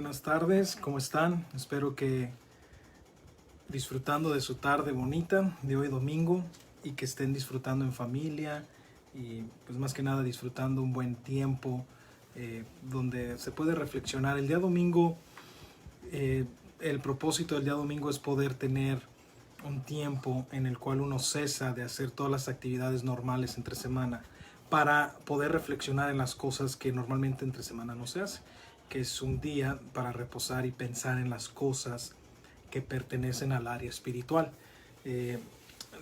Buenas tardes, ¿cómo están? Espero que disfrutando de su tarde bonita de hoy domingo y que estén disfrutando en familia y pues más que nada disfrutando un buen tiempo donde se puede reflexionar. El día domingo, eh, el propósito del día domingo es poder tener un tiempo en el cual uno cesa de hacer todas las actividades normales entre semana para poder reflexionar en las cosas que normalmente entre semana no se hace, que es un día para reposar y pensar en las cosas que pertenecen al área espiritual. Eh,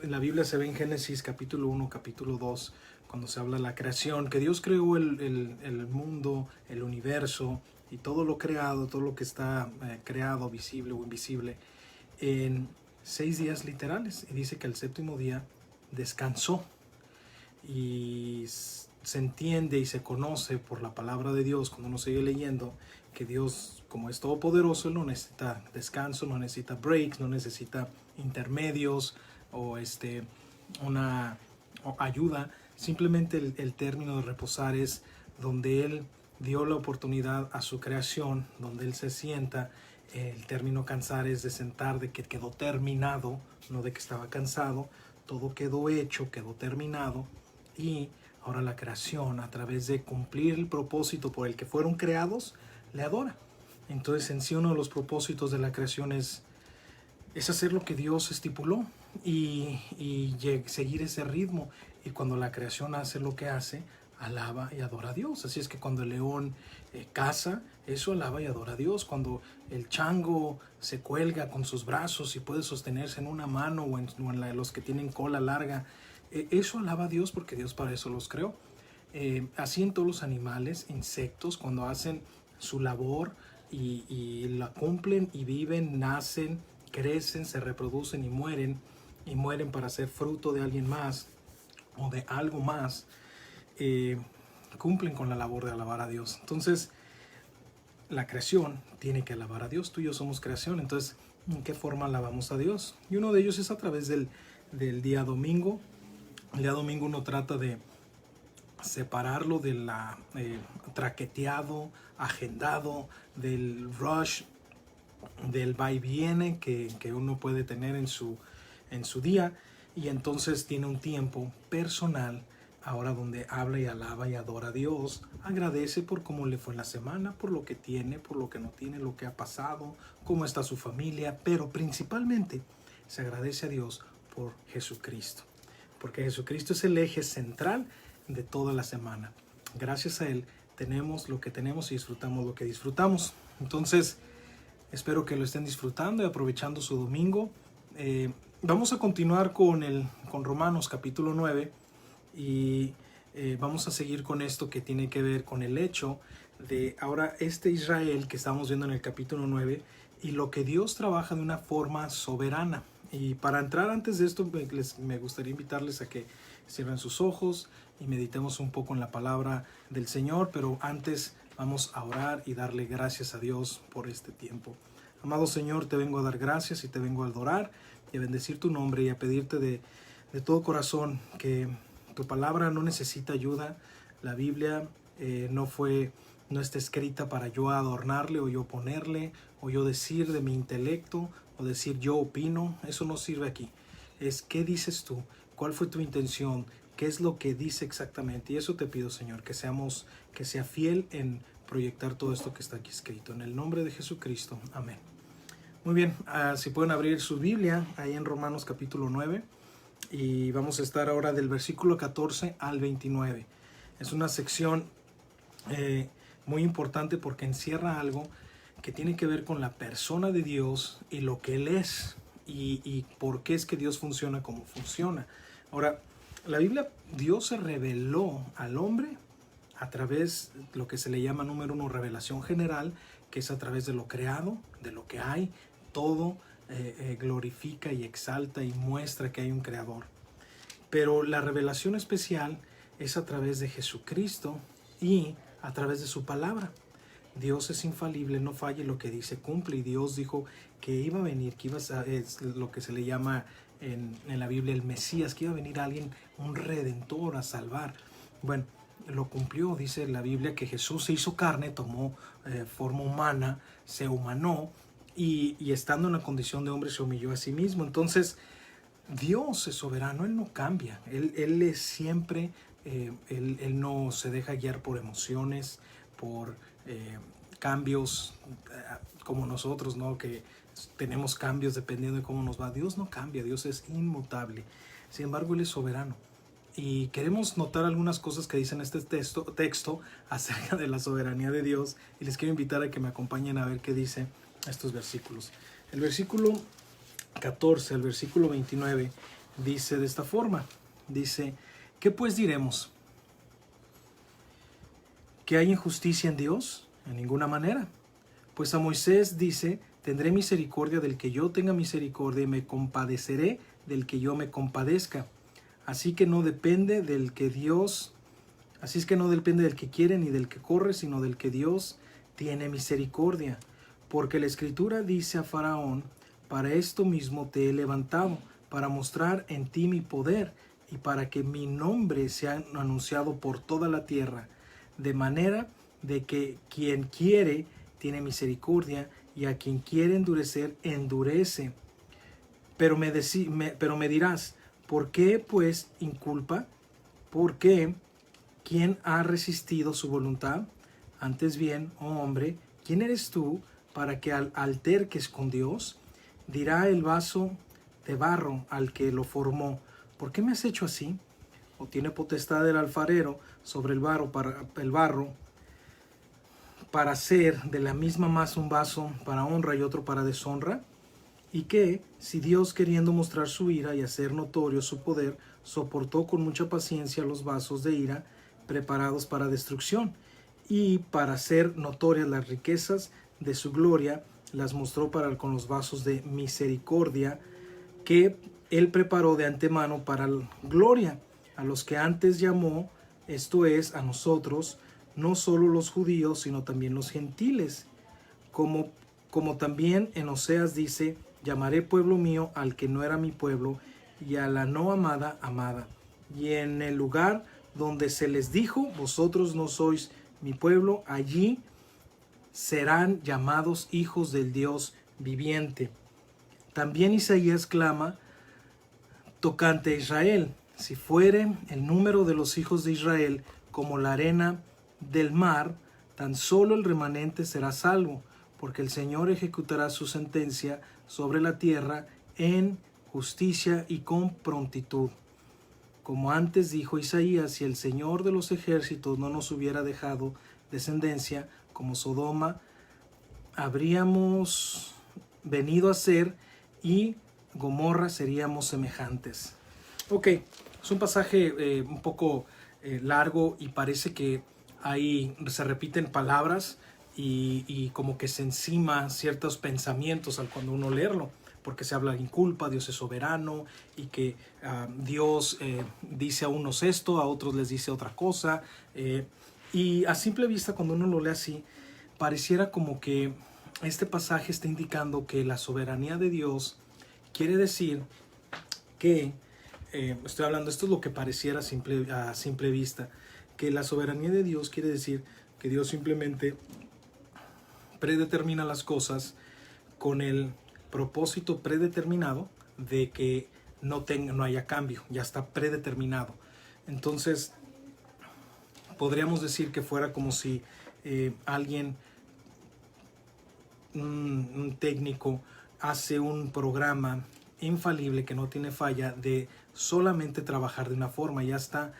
en la Biblia se ve en Génesis capítulo 1, capítulo 2, cuando se habla de la creación, que Dios creó el mundo, el universo y todo lo creado, todo lo que está creado, visible o invisible, en 6 días literales. Y dice que el séptimo día descansó. Y se entiende y se conoce por la palabra de Dios cuando uno sigue leyendo que Dios, como es todopoderoso, no necesita descanso, no necesita breaks, no necesita intermedios o una ayuda. Simplemente el término de reposar es donde Él dio la oportunidad a su creación, donde Él se sienta. El término cansar es de sentar, de que quedó terminado, no de que estaba cansado. Todo quedó hecho, quedó terminado. Y ahora la creación, a través de cumplir el propósito por el que fueron creados, le adora. Entonces, en sí, uno de los propósitos de la creación es hacer lo que Dios estipuló y seguir ese ritmo. Y cuando la creación hace lo que hace, alaba y adora a Dios. Así es que cuando el león caza, eso alaba y adora a Dios. Cuando el chango se cuelga con sus brazos y puede sostenerse en una mano o en la de los que tienen cola larga, eso alaba a Dios porque Dios para eso los creó. Así en todos los animales, insectos, cuando hacen su labor y la cumplen y viven, nacen, crecen, se reproducen y mueren para ser fruto de alguien más o de algo más, cumplen con la labor de alabar a Dios. Entonces, la creación tiene que alabar a Dios. Tú y yo somos creación. Entonces, ¿en qué forma alabamos a Dios? Y uno de ellos es a través del día domingo. El día domingo uno trata de separarlo de la traqueteado, agendado, del rush, del va y viene que uno puede tener en su día, y entonces tiene un tiempo personal ahora donde habla y alaba y adora a Dios, agradece por cómo le fue en la semana, por lo que tiene, por lo que no tiene, lo que ha pasado, cómo está su familia, pero principalmente se agradece a Dios por Jesucristo, porque Jesucristo es el eje central de toda la semana. Gracias a Él tenemos lo que tenemos y disfrutamos lo que disfrutamos. Entonces, espero que lo estén disfrutando y aprovechando su domingo. Vamos a continuar con Romanos capítulo 9 y vamos a seguir con esto que tiene que ver con el hecho de ahora Israel que estamos viendo en el capítulo 9 y lo que Dios trabaja de una forma soberana. Y para entrar antes de esto, me gustaría invitarles a que cierren sus ojos y meditemos un poco en la palabra del Señor, pero antes vamos a orar y darle gracias a Dios por este tiempo. Amado Señor, te vengo a dar gracias y te vengo a adorar y a bendecir tu nombre y a pedirte de todo corazón que tu palabra no necesita ayuda. La Biblia no está escrita para yo adornarle o yo ponerle o yo decir de mi intelecto o decir yo opino. Eso no sirve aquí. Es qué dices tú, cuál fue tu intención, qué es lo que dice exactamente. Y eso te pido, Señor, que sea fiel en proyectar todo esto que está aquí escrito. En el nombre de Jesucristo. Amén. Muy bien, si pueden abrir su Biblia ahí en Romanos capítulo 9 y vamos a estar ahora del versículo 14 al 29. Es una sección muy importante porque encierra algo que tiene que ver con la persona de Dios y lo que Él es y por qué es que Dios funciona como funciona. Ahora, la Biblia, Dios se reveló al hombre a través de lo que se le llama, número 1, revelación general, que es a través de lo creado, de lo que hay. Todo glorifica y exalta y muestra que hay un creador. Pero la revelación especial es a través de Jesucristo y a través de su palabra. Dios es infalible, no falla, lo que dice cumple, y Dios dijo que iba a venir, es lo que se le llama en la Biblia el Mesías, que iba a venir alguien, un redentor a salvar. Bueno, lo cumplió. Dice la Biblia que Jesús se hizo carne, tomó forma humana, se humanó y estando en la condición de hombre se humilló a sí mismo. Entonces Dios es soberano, Él no cambia, Él es siempre, él no se deja guiar por emociones, por cambios como nosotros, ¿no? Que tenemos cambios dependiendo de cómo nos va. Dios no cambia, Dios es inmutable. Sin embargo, Él es soberano. Y queremos notar algunas cosas que dicen este texto acerca de la soberanía de Dios. Y les quiero invitar a que me acompañen a ver qué dice estos versículos. El versículo 14 al versículo 29 dice de esta forma. Dice, ¿qué pues diremos? ¿Que hay injusticia en Dios? En ninguna manera. Pues a Moisés dice, tendré misericordia del que yo tenga misericordia y me compadeceré del que yo me compadezca. Así es que no depende del que quiere ni del que corre, sino del que Dios tiene misericordia. Porque la Escritura dice a Faraón, para esto mismo te he levantado, para mostrar en ti mi poder y para que mi nombre sea anunciado por toda la tierra, de manera de que quien quiere tiene misericordia y a quien quiere endurecer, endurece. Pero me dirás, ¿por qué pues inculpa? ¿Por qué? ¿Quién ha resistido su voluntad? Antes bien, oh hombre, ¿quién eres tú para que alterques con Dios? Dirá el vaso de barro al que lo formó, ¿por qué me has hecho así? ¿O tiene potestad el alfarero sobre el barro para hacer de la misma masa un vaso para honra y otro para deshonra? Y que, si Dios, queriendo mostrar su ira y hacer notorio su poder, soportó con mucha paciencia los vasos de ira preparados para destrucción, y para hacer notorias las riquezas de su gloria, las mostró con los vasos de misericordia que Él preparó de antemano para gloria, a los que antes llamó, esto es, a nosotros, no solo los judíos, sino también los gentiles, como también en Oseas dice, llamaré pueblo mío al que no era mi pueblo, y a la no amada, amada. Y en el lugar donde se les dijo, vosotros no sois mi pueblo, allí serán llamados hijos del Dios viviente. También Isaías clama tocante a Israel, si fuere el número de los hijos de Israel como la arena del mar, tan solo el remanente será salvo, porque el Señor ejecutará su sentencia sobre la tierra en justicia y con prontitud. Como antes dijo Isaías, si el Señor de los ejércitos no nos hubiera dejado descendencia, como Sodoma, habríamos venido a ser y Gomorra seríamos semejantes. Ok, es un pasaje un poco largo y parece que ahí se repiten palabras y como que se encima ciertos pensamientos al cuando uno leerlo, porque se habla de inculpa, Dios es soberano y que Dios dice a unos esto, a otros les dice otra cosa, y a simple vista cuando uno lo lee así, pareciera como que este pasaje está indicando que la soberanía de Dios quiere decir que, estoy hablando, esto es lo que pareciera a simple vista, que la soberanía de Dios quiere decir que Dios simplemente predetermina las cosas con el propósito predeterminado de que no haya cambio, ya está predeterminado. Entonces, podríamos decir que fuera como si alguien, un técnico, hace un programa infalible que no tiene falla de solamente trabajar de una forma, ya está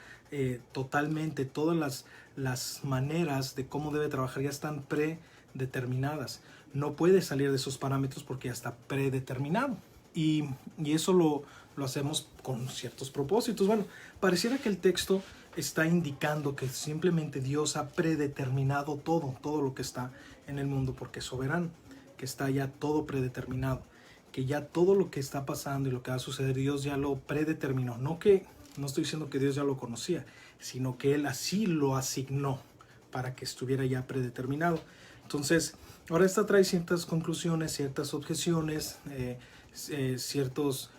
totalmente, todas las maneras de cómo debe trabajar ya están predeterminadas. No puede salir de esos parámetros porque ya está predeterminado. Y eso lo hacemos con ciertos propósitos. Bueno, pareciera que el texto está indicando que simplemente Dios ha predeterminado todo lo que está en el mundo, porque es soberano, que está ya todo predeterminado, que ya todo lo que está pasando y lo que va a suceder, Dios ya lo predeterminó. No estoy diciendo que Dios ya lo conocía, sino que Él así lo asignó para que estuviera ya predeterminado. Entonces, ahora esta trae ciertas conclusiones, ciertas objeciones, ciertas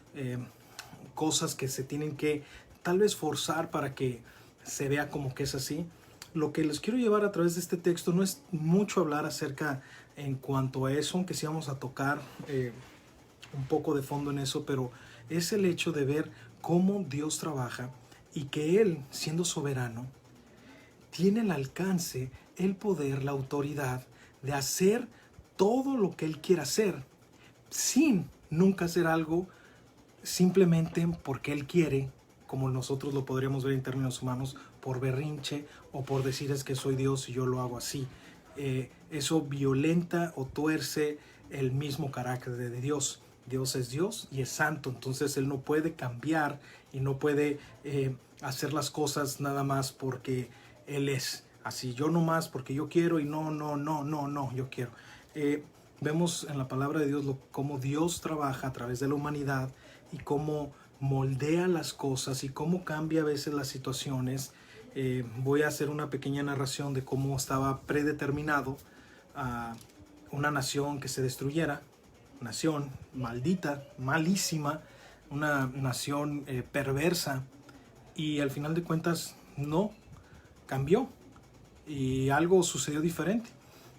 cosas que se tienen que tal vez forzar para que se vea como que es así. Lo que les quiero llevar a través de este texto no es mucho hablar acerca en cuanto a eso, aunque sí vamos a tocar un poco de fondo en eso, pero es el hecho de ver cómo Dios trabaja y que Él, siendo soberano, tiene el alcance, el poder, la autoridad de hacer todo lo que Él quiera hacer, sin nunca hacer algo simplemente porque Él quiere, como nosotros lo podríamos ver en términos humanos, por berrinche o por decir es que soy Dios y yo lo hago así. Eso violenta o tuerce el mismo carácter de Dios. Dios es Dios y es santo, entonces Él no puede cambiar y no puede hacer las cosas nada más porque Él es así. Yo no más porque yo quiero y no, yo quiero. Vemos en la palabra de Dios cómo Dios trabaja a través de la humanidad y cómo moldea las cosas y cómo cambia a veces las situaciones. Voy a hacer una pequeña narración de cómo estaba predeterminado a una nación que se destruyera, nación maldita, malísima, una nación perversa, y al final de cuentas no cambió y algo sucedió diferente.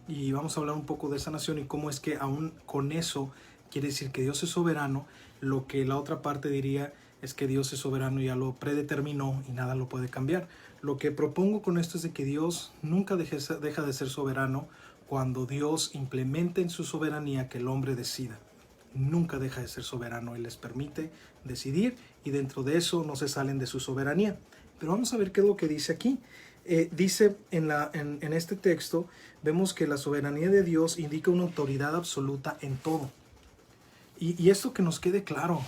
Y vamos a hablar un poco de esa nación y cómo es que aún con eso quiere decir que Dios es soberano. Lo que la otra parte diría es que Dios es soberano y ya lo predeterminó y nada lo puede cambiar. Lo que propongo con esto es de que Dios nunca deja de ser soberano cuando Dios implementa en su soberanía que el hombre decida. Nunca deja de ser soberano, Él les permite decidir y dentro de eso no se salen de su soberanía. Pero vamos a ver qué es lo que dice aquí. Dice en este texto, vemos que la soberanía de Dios indica una autoridad absoluta en todo. Y esto que nos quede claro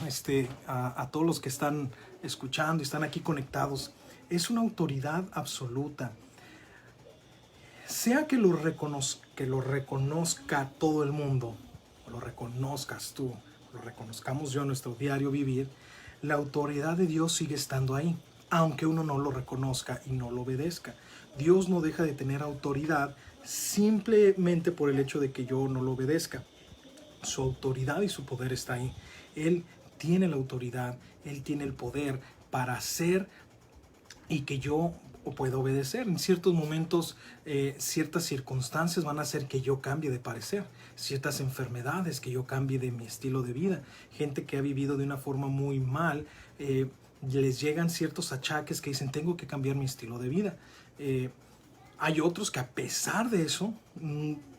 a todos los que están escuchando y están aquí conectados, es una autoridad absoluta. Sea que lo reconozca todo el mundo, o lo reconozcas tú, lo reconozcamos yo en nuestro diario vivir, la autoridad de Dios sigue estando ahí, aunque uno no lo reconozca y no lo obedezca. Dios no deja de tener autoridad simplemente por el hecho de que yo no lo obedezca. Su autoridad y su poder está ahí. Él tiene la autoridad, Él tiene el poder para hacer y que yo pueda obedecer. En ciertos momentos, ciertas circunstancias van a hacer que yo cambie de parecer, ciertas enfermedades que yo cambie de mi estilo de vida. Gente que ha vivido de una forma muy mal, les llegan ciertos achaques que dicen tengo que cambiar mi estilo de vida. Hay otros que a pesar de eso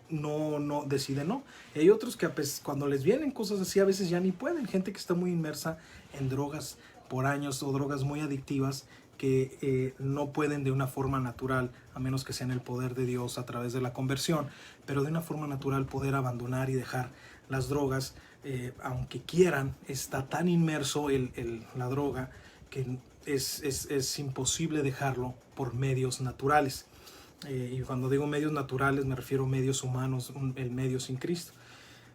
no deciden no. Y hay otros que cuando les vienen cosas así a veces ya ni pueden. Gente que está muy inmersa en drogas por años o drogas muy adictivas que no pueden de una forma natural, a menos que sea en el poder de Dios a través de la conversión, pero de una forma natural poder abandonar y dejar las drogas, aunque quieran. Está tan inmerso la droga que es imposible dejarlo por medios naturales. Y cuando digo medios naturales me refiero a medios humanos, el medio sin Cristo.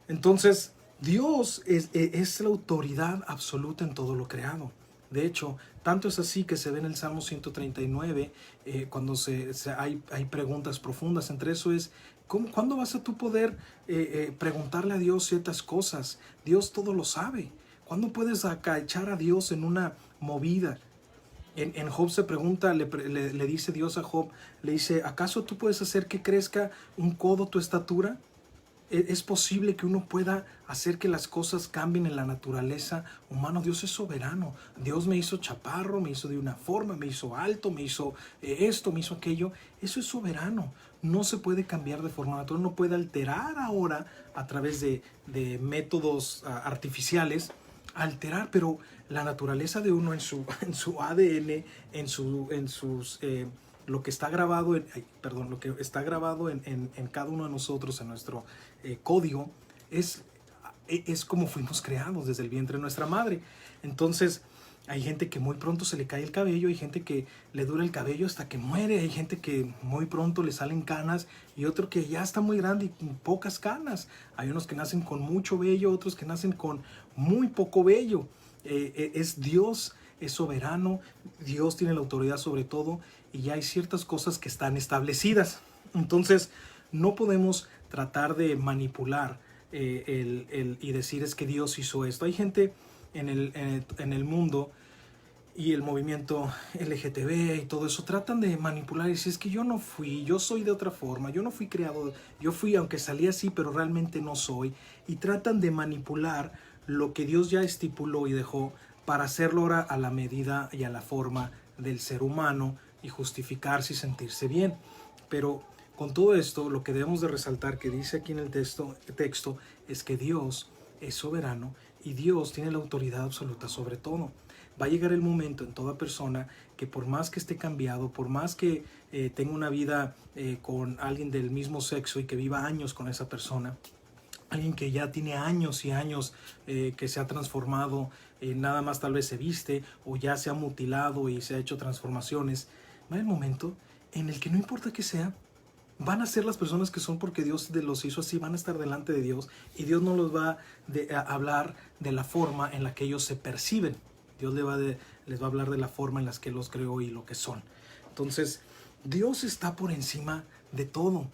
Entonces, Dios es la autoridad absoluta en todo lo creado. De hecho, tanto es así que se ve en el Salmo 139, cuando hay preguntas profundas. Entre eso es, ¿cuándo vas a tú poder preguntarle a Dios ciertas cosas? Dios todo lo sabe. ¿Cuándo puedes echar a Dios en una movida? En Job se pregunta, le dice Dios a Job, le dice, ¿acaso tú puedes hacer que crezca un codo tu estatura? ¿Es posible que uno pueda hacer que las cosas cambien en la naturaleza humana? Dios es soberano. Dios me hizo chaparro, me hizo de una forma, me hizo alto, me hizo esto, me hizo aquello. Eso es soberano. No se puede cambiar de forma natural. No puede alterar ahora a través de métodos artificiales, alterar, pero la naturaleza de uno en su ADN, lo que está grabado lo que está grabado en cada uno de nosotros, en nuestro código, es como fuimos creados desde el vientre de nuestra madre. Entonces, hay gente que muy pronto se le cae el cabello, hay gente que le dura el cabello hasta que muere, hay gente que muy pronto le salen canas y otro que ya está muy grande y con pocas canas. Hay unos que nacen con mucho vello, otros que nacen con muy poco vello. Es Dios, es soberano, Dios tiene la autoridad sobre todo y ya hay ciertas cosas que están establecidas. Entonces, no podemos tratar de manipular y decir es que Dios hizo esto. Hay gente en el mundo y el movimiento LGTB y todo eso tratan de manipular y decir, es que yo no fui, yo soy de otra forma, yo no fui creado, yo fui aunque salí así, pero realmente no soy. Y tratan de manipular lo que Dios ya estipuló y dejó para hacerlo ahora a la medida y a la forma del ser humano y justificarse y sentirse bien. Pero con todo esto, lo que debemos de resaltar, que dice aquí en el texto es que Dios es soberano y Dios tiene la autoridad absoluta sobre todo. Va a llegar el momento en toda persona que por más que esté cambiado, por más que tenga una vida con alguien del mismo sexo y que viva años con esa persona, alguien que ya tiene años y años que se ha transformado, nada más tal vez se viste o ya se ha mutilado y se ha hecho transformaciones, va el momento en el que no importa qué sea, van a ser las personas que son porque Dios los hizo así, van a estar delante de Dios y Dios no los va a hablar de la forma en la que ellos se perciben. Dios les va a hablar de la forma en la que los creó y lo que son. Entonces, Dios está por encima de todo.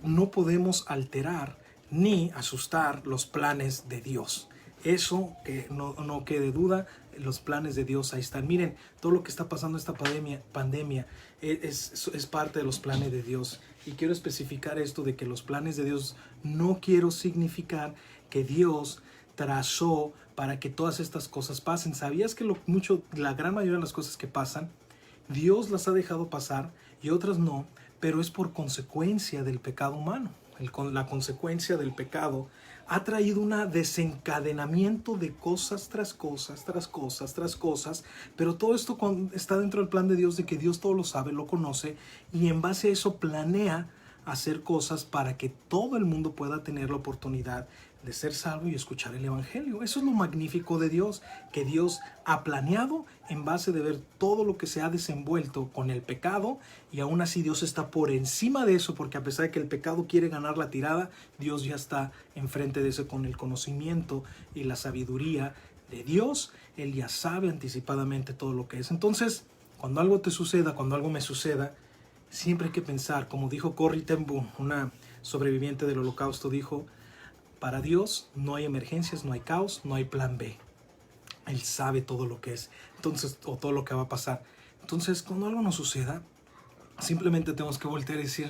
No podemos alterar ni asustar los planes de Dios. Eso que no quede duda, los planes de Dios ahí están. Miren, todo lo que está pasando esta pandemia es parte de los planes de Dios. Y quiero especificar esto de que los planes de Dios no quiero significar que Dios trazó para que todas estas cosas pasen. ¿Sabías que la gran mayoría de las cosas que pasan, Dios las ha dejado pasar y otras no, pero es por consecuencia del pecado humano? La consecuencia del pecado ha traído un desencadenamiento de cosas tras cosas, tras cosas, tras cosas, pero todo esto está dentro del plan de Dios, de que Dios todo lo sabe, lo conoce, y en base a eso planea hacer cosas para que todo el mundo pueda tener la oportunidad de ser salvo y escuchar el evangelio. Eso es lo magnífico de Dios, que Dios ha planeado en base de ver todo lo que se ha desenvuelto con el pecado, y aún así Dios está por encima de eso, porque a pesar de que el pecado quiere ganar la tirada, Dios ya está enfrente de eso con el conocimiento y la sabiduría de Dios. Él ya sabe anticipadamente todo lo que es. Entonces, cuando algo te suceda, cuando algo me suceda, siempre hay que pensar, como dijo Corrie ten Boom, una sobreviviente del Holocausto, dijo: para Dios no hay emergencias, no hay caos, no hay plan B. Él sabe todo lo que es, entonces, o todo lo que va a pasar. Entonces, cuando algo nos suceda, simplemente tenemos que voltear y decir: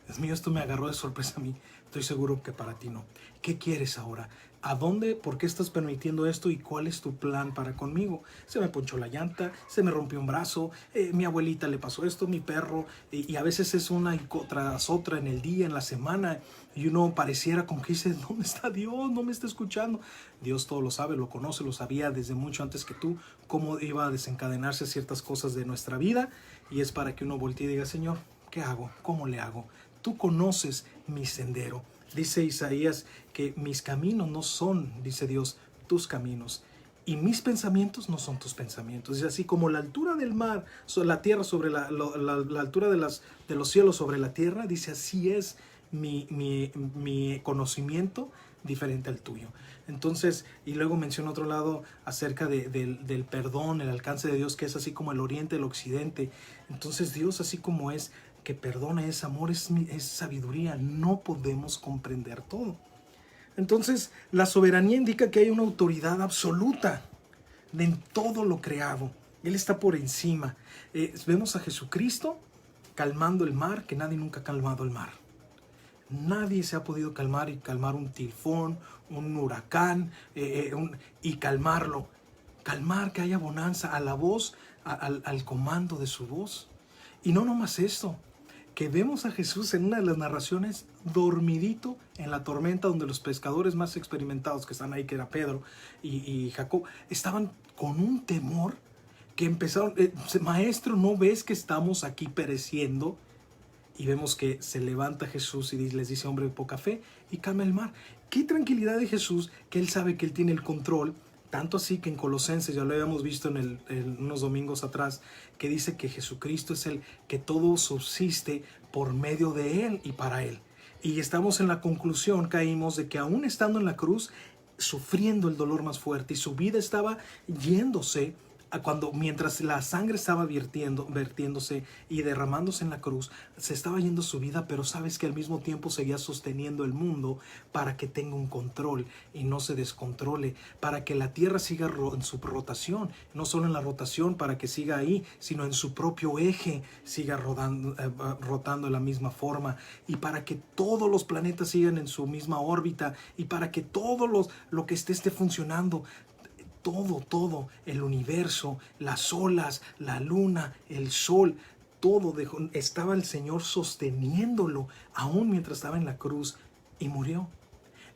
Dios mío, esto me agarró de sorpresa a mí. Estoy seguro que para ti no. ¿Qué quieres ahora? ¿A dónde? ¿Por qué estás permitiendo esto? ¿Y cuál es tu plan para conmigo? Se me ponchó la llanta, se me rompió un brazo, mi abuelita le pasó esto, mi perro, y a veces es una tras otra en el día, en la semana, y uno pareciera como que dice: ¿dónde está Dios? No me está escuchando. Dios todo lo sabe, lo conoce, lo sabía desde mucho antes que tú, cómo iba a desencadenarse ciertas cosas de nuestra vida, y es para que uno voltee y diga: Señor, ¿qué hago? ¿Cómo le hago? Tú conoces mi sendero. Dice Isaías que mis caminos no son, dice Dios, tus caminos, y mis pensamientos no son tus pensamientos. Es así como la altura del mar, la tierra sobre la altura de los cielos sobre la tierra, dice: así es mi conocimiento diferente al tuyo. Entonces, y luego menciona otro lado acerca del perdón, el alcance de Dios, que es así como el oriente, el occidente. Entonces Dios, así como es, que perdona, es amor, es sabiduría. No podemos comprender todo. Entonces, la soberanía indica que hay una autoridad absoluta en todo lo creado. Él está por encima. Vemos a Jesucristo calmando el mar, que nadie nunca ha calmado el mar. Nadie se ha podido calmar un tifón, un huracán, y calmarlo. Calmar, que haya bonanza a la voz, al comando de su voz. Y no nomás esto, que vemos a Jesús en una de las narraciones dormidito en la tormenta, donde los pescadores más experimentados que están ahí, que era Pedro y Jacob, estaban con un temor que empezaron: maestro, ¿no ves que estamos aquí pereciendo? Y vemos que se levanta Jesús y les dice: hombre de poca fe, y calma el mar. Qué tranquilidad de Jesús, que Él sabe que Él tiene el control. Tanto así que en Colosenses, ya lo habíamos visto en unos domingos atrás, que dice que Jesucristo es el que todo subsiste por medio de Él y para Él. Y estamos en la conclusión, caímos, de que aún estando en la cruz, sufriendo el dolor más fuerte, y su vida estaba yéndose mientras la sangre estaba vertiéndose y derramándose en la cruz, se estaba yendo su vida, pero sabes que al mismo tiempo seguía sosteniendo el mundo para que tenga un control y no se descontrole, para que la tierra siga en su rotación, no solo en la rotación para que siga ahí, sino en su propio eje siga rotando de la misma forma, y para que todos los planetas sigan en su misma órbita, y para que todo lo que esté funcionando. Todo, el universo, las olas, la luna, el sol, todo estaba el Señor sosteniéndolo, aún mientras estaba en la cruz, y murió.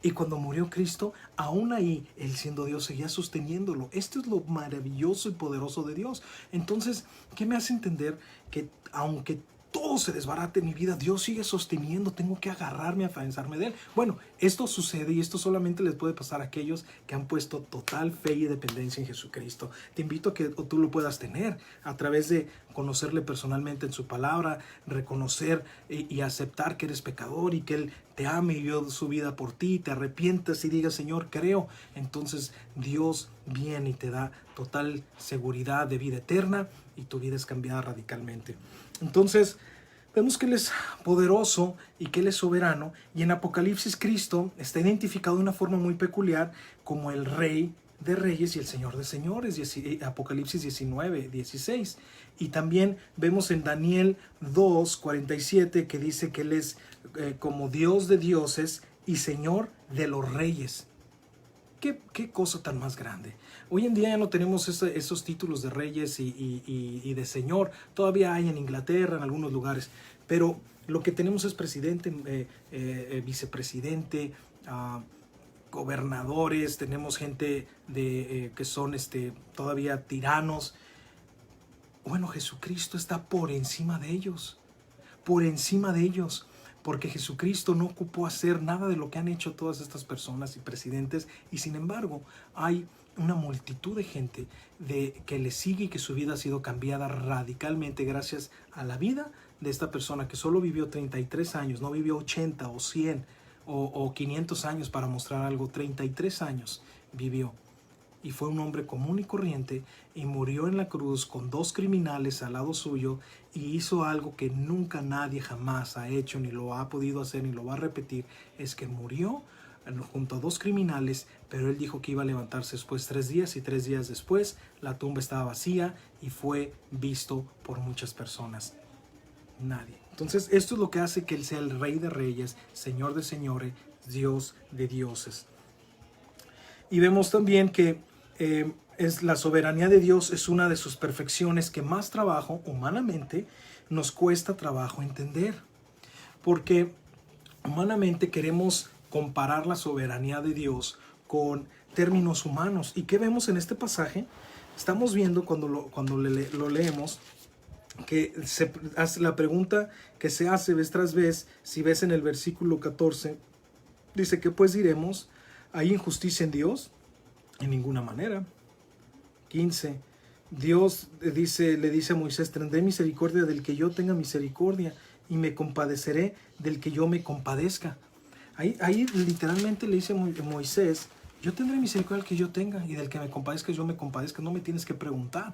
Y cuando murió Cristo, aún ahí, Él siendo Dios, seguía sosteniéndolo. Esto es lo maravilloso y poderoso de Dios. Entonces, ¿qué me hace entender? Que aunque todo se desbarate en mi vida, Dios sigue sosteniendo, tengo que agarrarme, afianzarme de Él. Bueno, esto sucede y esto solamente les puede pasar a aquellos que han puesto total fe y dependencia en Jesucristo. Te invito a que tú lo puedas tener a través de conocerle personalmente en su palabra, reconocer y aceptar que eres pecador y que Él te ame y dio su vida por ti, te arrepientas y digas, Señor, creo. Entonces Dios viene y te da total seguridad de vida eterna y tu vida es cambiada radicalmente. Entonces, vemos que Él es poderoso y que Él es soberano, y en Apocalipsis Cristo está identificado de una forma muy peculiar como el Rey de Reyes y el Señor de Señores, Apocalipsis 19:16. Y también vemos en Daniel 2:47 que dice que Él es como Dios de dioses y Señor de los reyes. ¿Qué cosa tan más grande? Hoy en día ya no tenemos esos títulos de reyes y de señor. Todavía hay en Inglaterra, en algunos lugares. Pero lo que tenemos es presidente, vicepresidente, gobernadores. Tenemos gente que son todavía tiranos. Bueno, Jesucristo está por encima de ellos. Por encima de ellos. Porque Jesucristo no ocupó hacer nada de lo que han hecho todas estas personas y presidentes, y sin embargo hay una multitud de gente que le sigue y que su vida ha sido cambiada radicalmente gracias a la vida de esta persona que solo vivió 33 años, no vivió 80 o 100 o 500 años para mostrar algo. 33 años vivió. Y fue un hombre común y corriente, y murió en la cruz con 2 criminales al lado suyo, y hizo algo que nunca nadie jamás ha hecho, ni lo ha podido hacer, ni lo va a repetir. Es que murió junto a 2 criminales, pero él dijo que iba a levantarse después 3 días, y 3 días después la tumba estaba vacía y fue visto por muchas personas. Nadie. Entonces esto es lo que hace que Él sea el Rey de Reyes, Señor de Señores, Dios de dioses. Y vemos también que la soberanía de Dios es una de sus perfecciones que más trabajo, humanamente, nos cuesta trabajo entender. Porque humanamente queremos comparar la soberanía de Dios con términos humanos. ¿Y qué vemos en este pasaje? Estamos viendo cuando lo leemos, que la pregunta que se hace vez tras vez, si ves en el versículo 14, dice que pues diremos, ¿hay injusticia en Dios? En ninguna manera. 15. Dios le dice a Moisés, tendré misericordia del que yo tenga misericordia, y me compadeceré del que yo me compadezca. Ahí literalmente le dice a Moisés, yo tendré misericordia del que yo tenga, y del que me compadezca yo me compadezca. No me tienes que preguntar.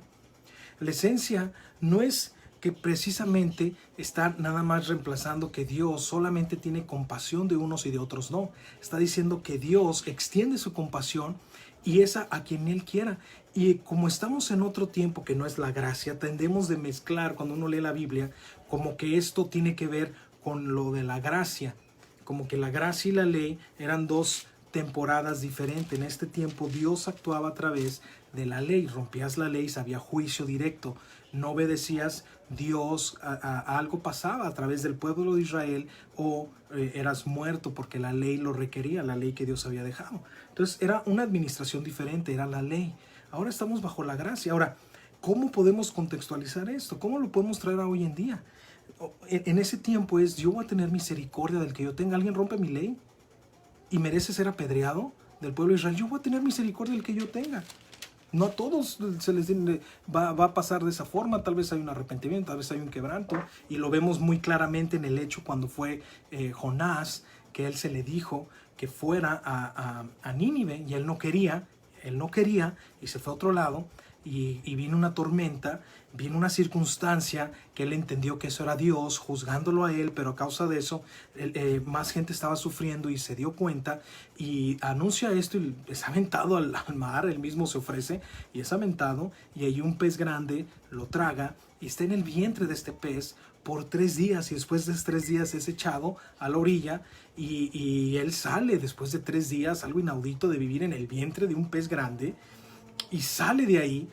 La esencia no es que precisamente está nada más reemplazando que Dios solamente tiene compasión de unos y de otros no. Está diciendo que Dios extiende su compasión y esa a quien Él quiera. Y como estamos en otro tiempo que no es la gracia, tendemos de mezclar cuando uno lee la Biblia como que esto tiene que ver con lo de la gracia. Como que la gracia y la ley eran 2 temporadas diferentes. En este tiempo Dios actuaba a través de la ley. Rompías la ley, había juicio directo. No obedecías, Dios, algo pasaba a través del pueblo de Israel, o eras muerto porque la ley lo requería, la ley que Dios había dejado. Entonces era una administración diferente, era la ley. Ahora estamos bajo la gracia. Ahora, ¿cómo podemos contextualizar esto? ¿Cómo lo podemos traer a hoy en día? En ese tiempo yo voy a tener misericordia del que yo tenga. Alguien rompe mi ley y merece ser apedreado del pueblo de Israel. Yo voy a tener misericordia del que yo tenga. No a todos se les va a pasar de esa forma. Tal vez hay un arrepentimiento, tal vez hay un quebranto, y lo vemos muy claramente en el hecho cuando fue Jonás, que él se le dijo que fuera a Nínive, y él no quería y se fue a otro lado. y vino una tormenta, vino una circunstancia que él entendió que eso era Dios juzgándolo a él, pero a causa de eso más gente estaba sufriendo y se dio cuenta y anuncia esto y es aventado al mar. Él mismo se ofrece y es aventado, y hay un pez grande, lo traga y está en el vientre de este pez por 3 días, y después de 3 días es echado a la orilla, y él sale después de 3 días, algo inaudito de vivir en el vientre de un pez grande, y sale de ahí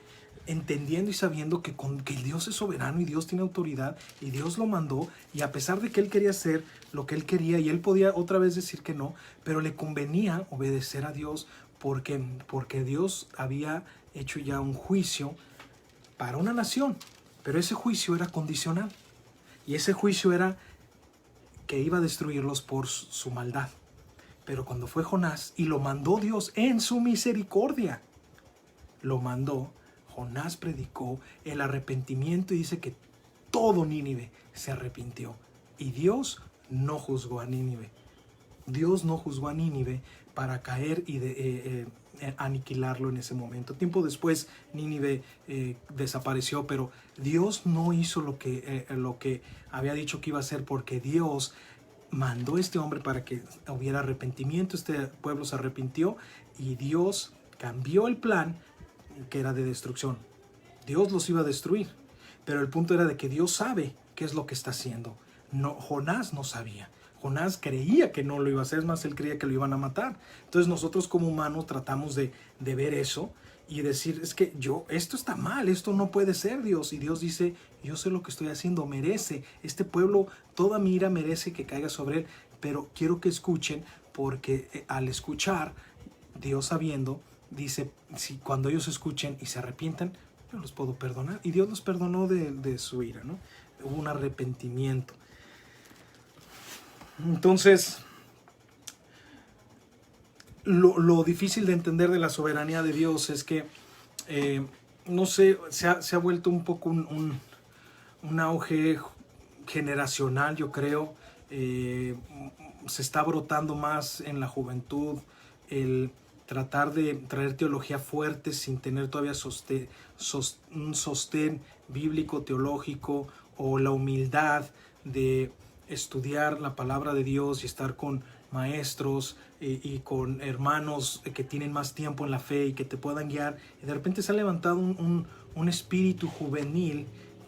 entendiendo y sabiendo que Dios es soberano y Dios tiene autoridad y Dios lo mandó, y a pesar de que él quería hacer lo que él quería y él podía otra vez decir que no, pero le convenía obedecer a Dios porque Dios había hecho ya un juicio para una nación, pero ese juicio era condicional, y ese juicio era que iba a destruirlos por su maldad. Pero cuando fue Jonás y lo mandó Dios en su misericordia, lo mandó, Jonás predicó el arrepentimiento y dice que todo Nínive se arrepintió. Y Dios no juzgó a Nínive. Dios no juzgó a Nínive para caer y aniquilarlo en ese momento. Tiempo después Nínive desapareció, pero Dios no hizo lo que había dicho que iba a hacer, porque Dios mandó a este hombre para que hubiera arrepentimiento. Este pueblo se arrepintió y Dios cambió el plan, que era de destrucción. Dios los iba a destruir, pero el punto era de que Dios sabe qué es lo que está haciendo. No, Jonás no sabía. Jonás creía que no lo iba a hacer, es más, él creía que lo iban a matar. Entonces nosotros como humanos tratamos de ver eso y decir, es que esto está mal, esto no puede ser, Dios. Y Dios dice, yo sé lo que estoy haciendo, merece, este pueblo, toda mi ira merece que caiga sobre él, pero quiero que escuchen, porque al escuchar, Dios sabiendo, dice, si cuando ellos escuchen y se arrepientan, yo los puedo perdonar. Y Dios los perdonó de su ira, ¿no? Hubo un arrepentimiento. Entonces, lo difícil de entender de la soberanía de Dios es que, no sé, se ha vuelto un poco un auge generacional, yo creo. Se está brotando más en la juventud el tratar de traer teología fuerte sin tener todavía un sostén bíblico, teológico, o la humildad de estudiar la palabra de Dios y estar con maestros y con hermanos que tienen más tiempo en la fe y que te puedan guiar. Y de repente se ha levantado un espíritu juvenil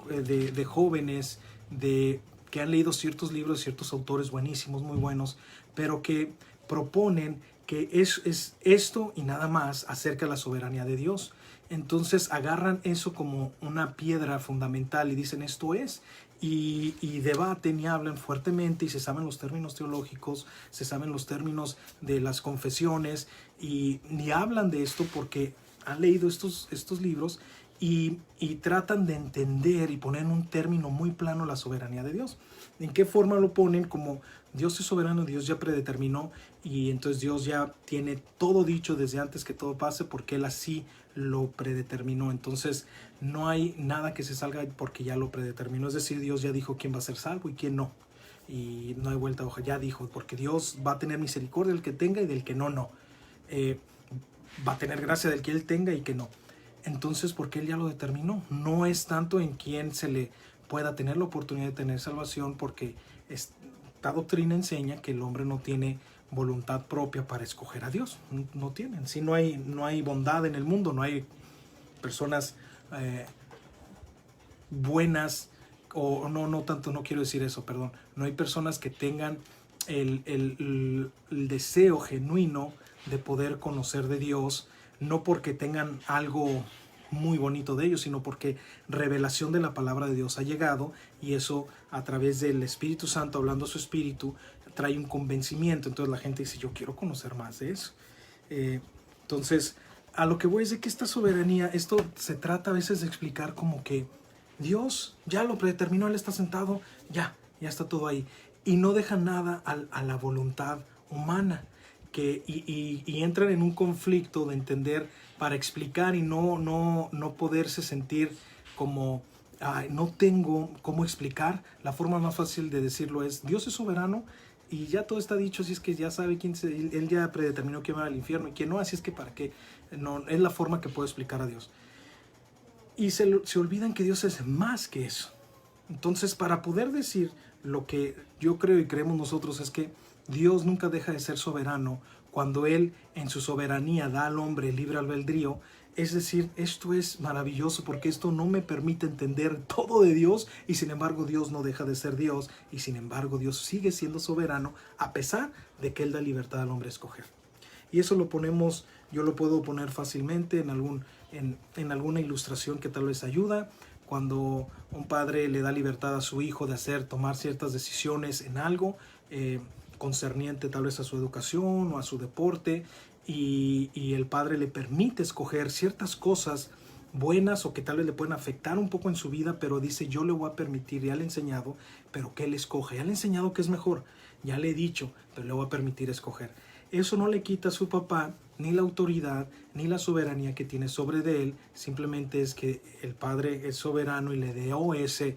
de jóvenes que han leído ciertos libros, ciertos autores buenísimos, muy buenos, pero que proponen que es esto y nada más acerca de la soberanía de Dios. Entonces agarran eso como una piedra fundamental y dicen esto es, y debaten y hablan fuertemente y se saben los términos teológicos, se saben los términos de las confesiones, y hablan de esto porque han leído estos libros y tratan de entender y poner en un término muy plano la soberanía de Dios. ¿En qué forma lo ponen? Como Dios es soberano, Dios ya predeterminó, y entonces Dios ya tiene todo dicho desde antes que todo pase, porque Él así lo predeterminó. Entonces no hay nada que se salga porque ya lo predeterminó. Es decir, Dios ya dijo quién va a ser salvo y quién no. Y no hay vuelta de hoja, ya dijo, porque Dios va a tener misericordia del que tenga y del que no, no. Va a tener gracia del que Él tenga y que no. Entonces, porque Él ya lo determinó. No es tanto en quién se le pueda tener la oportunidad de tener salvación, porque esta doctrina enseña que el hombre no tiene voluntad propia para escoger a Dios. No tienen. Si no hay bondad en el mundo, no hay personas buenas, o no tanto, no quiero decir eso, perdón. No hay personas que tengan el deseo genuino de poder conocer de Dios, no porque tengan algo muy bonito de ellos, sino porque revelación de la palabra de Dios ha llegado, y eso a través del Espíritu Santo, hablando a su espíritu, trae un convencimiento. Entonces la gente dice, yo quiero conocer más de eso. Entonces, a lo que voy es de que esta soberanía, esto se trata a veces de explicar como que Dios ya lo predeterminó, Él está sentado, ya está todo ahí, y no deja nada a la voluntad humana, y entran en un conflicto de entender para explicar y no poderse sentir como no tengo cómo explicar. La forma más fácil de decirlo es, Dios es soberano y ya todo está dicho, así es que ya sabe Él ya predeterminó quién va al infierno y quién no, así es que para qué. No, es la forma que puedo explicar a Dios. y se olvidan que Dios es más que eso. Entonces, para poder decir lo que yo creo y creemos nosotros es que Dios nunca deja de ser soberano cuando Él en su soberanía da al hombre libre albedrío. Es decir, esto es maravilloso porque esto no me permite entender todo de Dios y sin embargo Dios no deja de ser Dios y sin embargo Dios sigue siendo soberano a pesar de que Él da libertad al hombre a escoger. Y eso lo ponemos, yo lo puedo poner fácilmente en alguna ilustración que tal vez ayuda. Cuando un padre le da libertad a su hijo de tomar ciertas decisiones en algo concerniente tal vez a su educación o a su deporte, y el padre le permite escoger ciertas cosas buenas o que tal vez le pueden afectar un poco en su vida, pero dice yo le voy a permitir, ya le he enseñado, pero que él escoge, ya le he enseñado que es mejor, ya le he dicho, pero le voy a permitir escoger. Eso no le quita a su papá ni la autoridad ni la soberanía que tiene sobre de él, simplemente es que el padre es soberano y le dio ese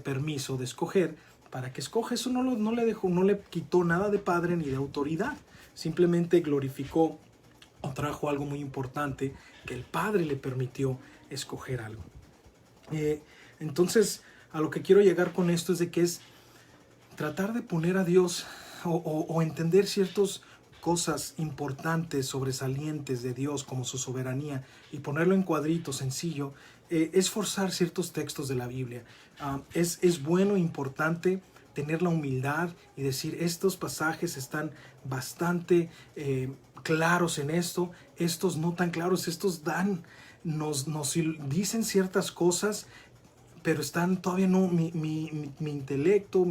permiso de escoger para que escoja. Eso no le quitó nada de padre ni de autoridad, simplemente glorificó o trajo algo muy importante, que el padre le permitió escoger algo. Entonces, a lo que quiero llegar con esto es de que es tratar de poner a Dios o entender ciertas cosas importantes, sobresalientes de Dios como su soberanía y ponerlo en cuadrito sencillo, es forzar ciertos textos de la Biblia. Es bueno e importante tener la humildad y decir estos pasajes están bastante claros en esto, estos no tan claros, estos nos dicen ciertas cosas, pero están todavía no, mi intelecto,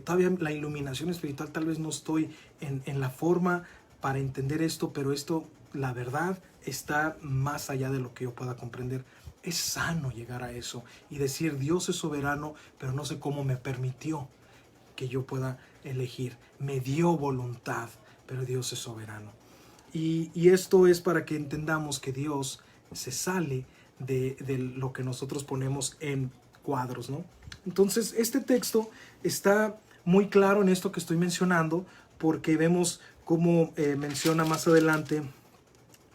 todavía la iluminación espiritual, tal vez no estoy en la forma para entender esto, pero esto, la verdad, está más allá de lo que yo pueda comprender. Es sano llegar a eso y decir Dios es soberano, pero no sé cómo me permitió que yo pueda elegir. Me dio voluntad, pero Dios es soberano. Y esto es para que entendamos que Dios se sale de lo que nosotros ponemos en cuadros, ¿no? Entonces, este texto está muy claro en esto que estoy mencionando, porque vemos cómo menciona más adelante,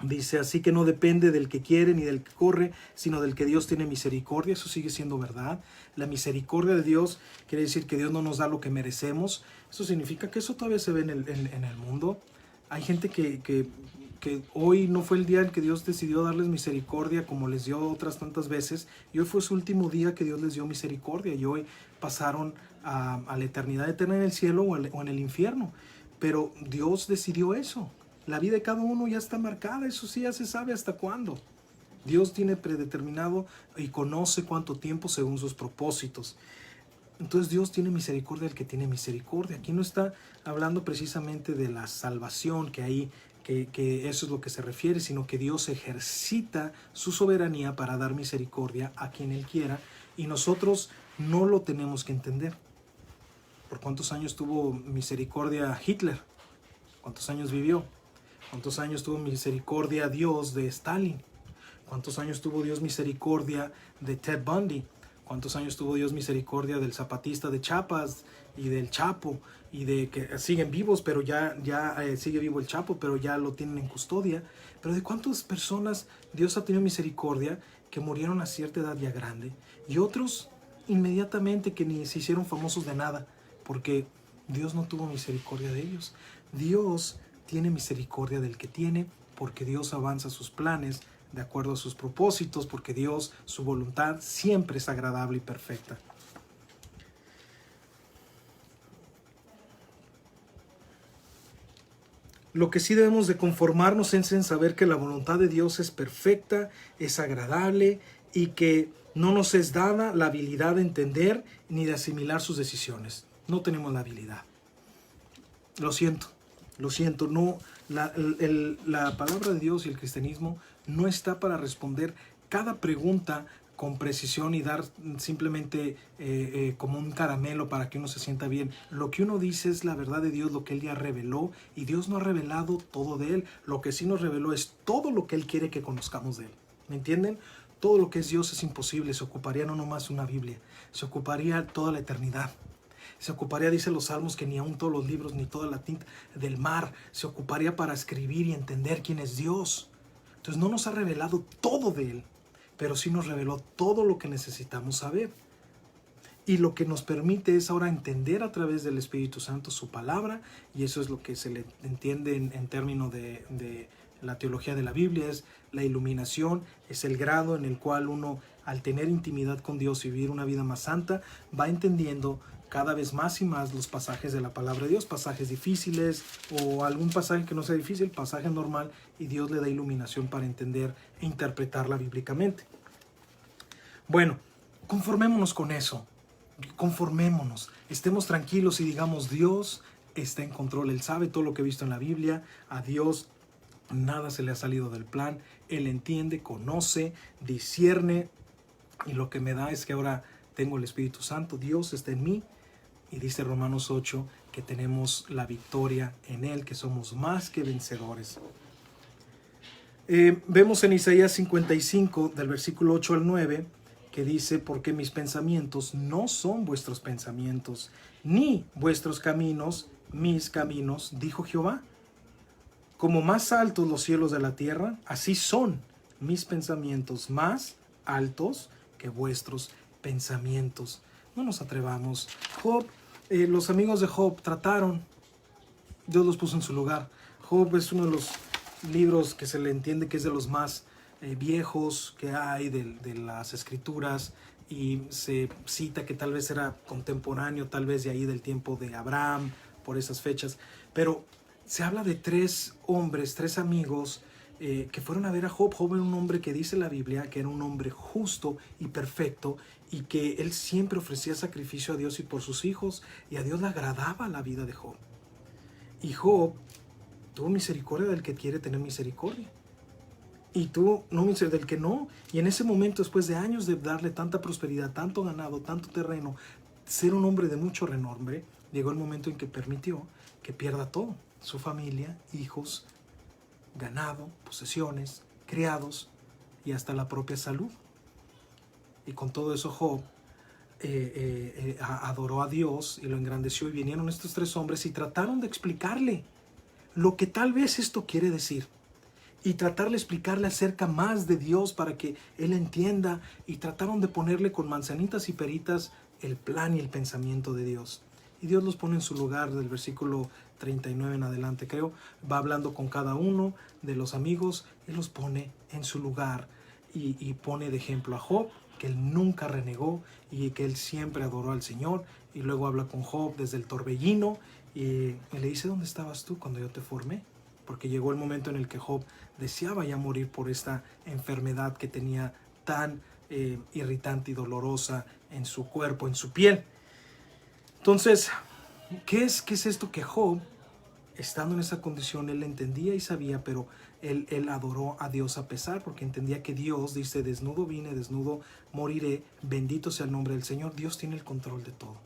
dice, así que no depende del que quiere ni del que corre, sino del que Dios tiene misericordia. Eso sigue siendo verdad. La misericordia de Dios quiere decir que Dios no nos da lo que merecemos. Eso significa que eso todavía se ve en el mundo. Hay gente que hoy no fue el día en que Dios decidió darles misericordia como les dio otras tantas veces, y hoy fue su último día que Dios les dio misericordia, y hoy pasaron a la eternidad eterna en el cielo o en el infierno. Pero Dios decidió eso. La vida de cada uno ya está marcada, eso sí ya se sabe hasta cuándo. Dios tiene predeterminado y conoce cuánto tiempo según sus propósitos. Entonces Dios tiene misericordia del que tiene misericordia. Aquí no está hablando precisamente de la salvación, que eso es lo que se refiere, sino que Dios ejercita su soberanía para dar misericordia a quien Él quiera, y nosotros no lo tenemos que entender. ¿Por cuántos años tuvo misericordia Hitler? ¿Cuántos años vivió? ¿Cuántos años tuvo misericordia Dios de Stalin? ¿Cuántos años tuvo Dios misericordia de Ted Bundy? ¿Cuántos años tuvo Dios misericordia del zapatista de Chiapas y del Chapo? Y de que siguen vivos, pero ya sigue vivo el Chapo, pero ya lo tienen en custodia. Pero ¿de cuántas personas Dios ha tenido misericordia que murieron a cierta edad ya grande? Y otros inmediatamente que ni se hicieron famosos de nada, porque Dios no tuvo misericordia de ellos. Dios tiene misericordia del que tiene, porque Dios avanza sus planes de acuerdo a sus propósitos, porque Dios, su voluntad siempre es agradable y perfecta. Lo que sí debemos de conformarnos es en saber que la voluntad de Dios es perfecta, es agradable, y que no nos es dada la habilidad de entender ni de asimilar sus decisiones. No tenemos la habilidad. Lo siento, no, la palabra de Dios y el cristianismo no está para responder cada pregunta con precisión y dar simplemente como un caramelo para que uno se sienta bien. Lo que uno dice es la verdad de Dios, lo que Él ya reveló, y Dios no ha revelado todo de Él. Lo que sí nos reveló es todo lo que Él quiere que conozcamos de Él. ¿Me entienden? Todo lo que es Dios es imposible. Se ocuparía no nomás una Biblia, se ocuparía toda la eternidad. Se ocuparía, dice los salmos, que ni aun todos los libros ni toda la tinta del mar se ocuparía para escribir y entender quién es Dios. Entonces no nos ha revelado todo de Él. pero sí nos reveló todo lo que necesitamos saber. Y lo que nos permite es ahora entender a través del Espíritu Santo su palabra, y eso es lo que se le entiende en términos de la teología de la Biblia, es la iluminación, es el grado en el cual uno, al tener intimidad con Dios y vivir una vida más santa, va entendiendo cada vez más y más los pasajes de la palabra de Dios, pasajes difíciles o algún pasaje que no sea difícil, pasaje normal, y Dios le da iluminación para entender e interpretarla bíblicamente. Bueno, conformémonos con eso. Conformémonos, estemos tranquilos y digamos: Dios está en control, Él sabe todo lo que he visto en la Biblia, a Dios nada se le ha salido del plan, Él entiende, conoce, discierne, y lo que me da es que ahora tengo el Espíritu Santo, Dios está en mí, y dice Romanos 8 que tenemos la victoria en Él, que somos más que vencedores. Vemos en Isaías 55 del versículo 8 al 9 que dice: porque mis pensamientos no son vuestros pensamientos, ni vuestros caminos mis caminos, dijo Jehová. Como más altos los cielos de la tierra, así son mis pensamientos más altos que vuestros pensamientos. No nos atrevamos. Job, los amigos de Job trataron, Dios los puso en su lugar. Job es uno de los libros que se le entiende que es de los más viejos que hay de las escrituras, y se cita que tal vez era contemporáneo, tal vez de ahí del tiempo de Abraham, por esas fechas, pero se habla de 3 hombres, 3 amigos que fueron a ver a Job. Job era un hombre que dice la Biblia que era un hombre justo y perfecto, y que él siempre ofrecía sacrificio a Dios y por sus hijos, y a Dios le agradaba la vida de Job. Y Job tuvo misericordia del que quiere tener misericordia, y tuvo no misericordia del que no. Y en ese momento, después de años de darle tanta prosperidad, tanto ganado, tanto terreno, ser un hombre de mucho renombre, llegó el momento en que permitió que pierda todo: su familia, hijos, ganado, posesiones, criados y hasta la propia salud. Y con todo eso Job adoró a Dios y lo engrandeció, y vinieron estos 3 hombres y trataron de explicarle lo que tal vez esto quiere decir, y tratarle de explicarle acerca más de Dios para que él entienda, y trataron de ponerle con manzanitas y peritas el plan y el pensamiento de Dios. Y Dios los pone en su lugar. Del versículo 39 en adelante, creo, va hablando con cada uno de los amigos y los pone en su lugar, y pone de ejemplo a Job, que él nunca renegó y que él siempre adoró al Señor. Y luego habla con Job desde el torbellino, y le dice: ¿dónde estabas tú cuando yo te formé? Porque llegó el momento en el que Job deseaba ya morir por esta enfermedad que tenía tan irritante y dolorosa en su cuerpo, en su piel. Entonces, ¿qué es esto? Que Job, estando en esa condición, él entendía y sabía, pero él adoró a Dios a pesar, porque entendía que Dios dice: desnudo vine, desnudo moriré, bendito sea el nombre del Señor. Dios tiene el control de todo.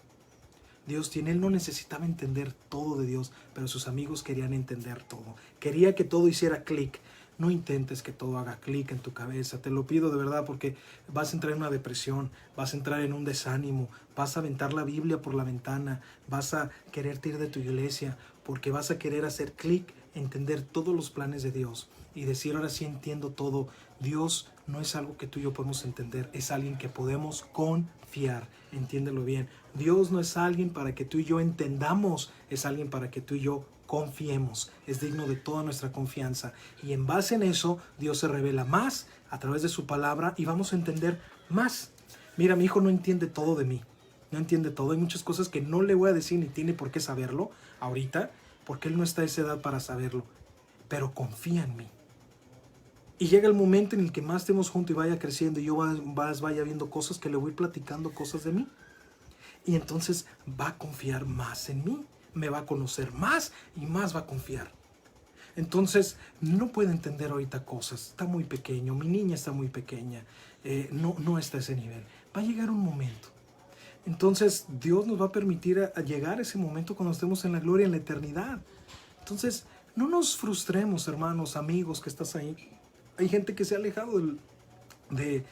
Dios tiene, él no necesitaba entender todo de Dios, pero sus amigos querían entender todo. Quería que todo hiciera clic. No intentes que todo haga clic en tu cabeza, te lo pido de verdad, porque vas a entrar en una depresión, vas a entrar en un desánimo, vas a aventar la Biblia por la ventana, vas a quererte ir de tu iglesia, porque vas a querer hacer clic, entender todos los planes de Dios y decir: ahora sí entiendo todo. Dios no es algo que tú y yo podemos entender, es alguien que podemos confiar. Entiéndelo bien. Dios no es alguien para que tú y yo entendamos, es alguien para que tú y yo confiemos. Es digno de toda nuestra confianza, y en base en eso Dios se revela más a través de su palabra, y vamos a entender más. Mira, mi hijo no entiende todo de mí, no entiende todo. Hay muchas cosas que no le voy a decir, ni tiene por qué saberlo ahorita, porque él no está a esa edad para saberlo, pero confía en mí. Y llega el momento en el que más estemos juntos y vaya creciendo, y yo vaya viendo cosas, que le voy platicando cosas de mí, y entonces va a confiar más en mí, me va a conocer más y más va a confiar. Entonces no puede entender ahorita cosas, está muy pequeño, mi niña está muy pequeña, no está a ese nivel. Va a llegar un momento. Entonces Dios nos va a permitir a llegar a ese momento cuando estemos en la gloria, en la eternidad. Entonces no nos frustremos, hermanos, amigos que estás ahí. Hay gente que se ha alejado de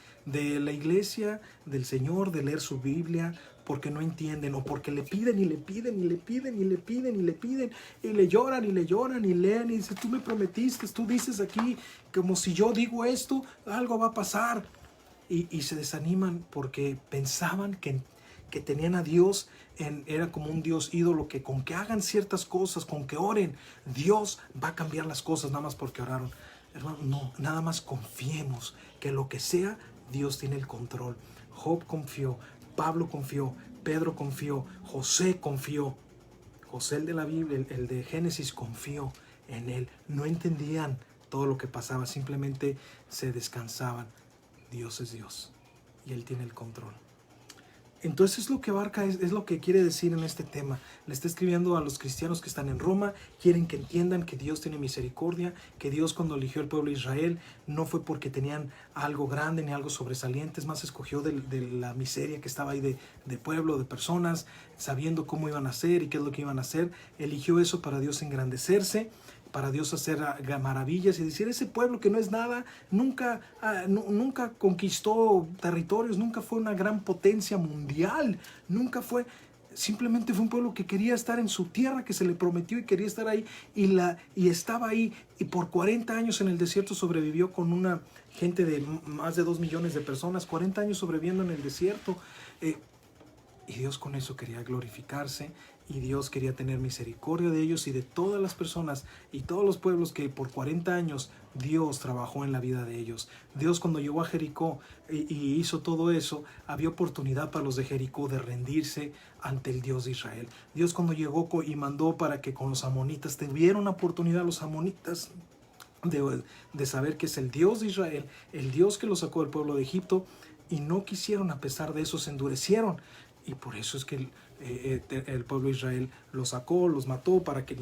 la iglesia, del Señor, de leer su Biblia, porque no entienden, o porque le piden y le piden y le piden y le piden y le piden, y le lloran y leen y dicen: tú me prometiste, tú dices aquí, como si yo digo esto, algo va a pasar. y se desaniman porque pensaban que tenían a Dios, era como un Dios ídolo, que con que hagan ciertas cosas, con que oren, Dios va a cambiar las cosas nada más porque oraron. Hermano, no, nada más confiemos que lo que sea, Dios tiene el control. Job confió, Pablo confió, Pedro confió, José confió. José, el de la Biblia, el de Génesis, confió en él. No entendían todo lo que pasaba, simplemente se descansaban. Dios es Dios y Él tiene el control. Entonces es lo que abarca, es lo que quiere decir en este tema. Le está escribiendo a los cristianos que están en Roma, quieren que entiendan que Dios tiene misericordia, que Dios cuando eligió al pueblo de Israel no fue porque tenían algo grande ni algo sobresaliente, es más, escogió de la miseria que estaba ahí de pueblo, de personas, sabiendo cómo iban a ser y qué es lo que iban a hacer. Eligió eso para Dios engrandecerse, para Dios hacer maravillas y decir, ese pueblo que no es nada, nunca conquistó territorios, nunca fue una gran potencia mundial, simplemente fue un pueblo que quería estar en su tierra, que se le prometió y quería estar ahí, y estaba ahí, y por 40 años en el desierto sobrevivió con una gente de más de 2 millones de personas, 40 años sobreviviendo en el desierto, y Dios con eso quería glorificarse, y Dios quería tener misericordia de ellos y de todas las personas y todos los pueblos que por 40 años Dios trabajó en la vida de ellos. Dios cuando llegó a Jericó y hizo todo eso, había oportunidad para los de Jericó de rendirse ante el Dios de Israel. Dios cuando llegó y mandó para que con los amonitas tuvieran oportunidad los amonitas de saber que es el Dios de Israel, el Dios que los sacó del pueblo de Egipto, y no quisieron, a pesar de eso se endurecieron. Y por eso es que el pueblo de Israel los sacó, los mató, porque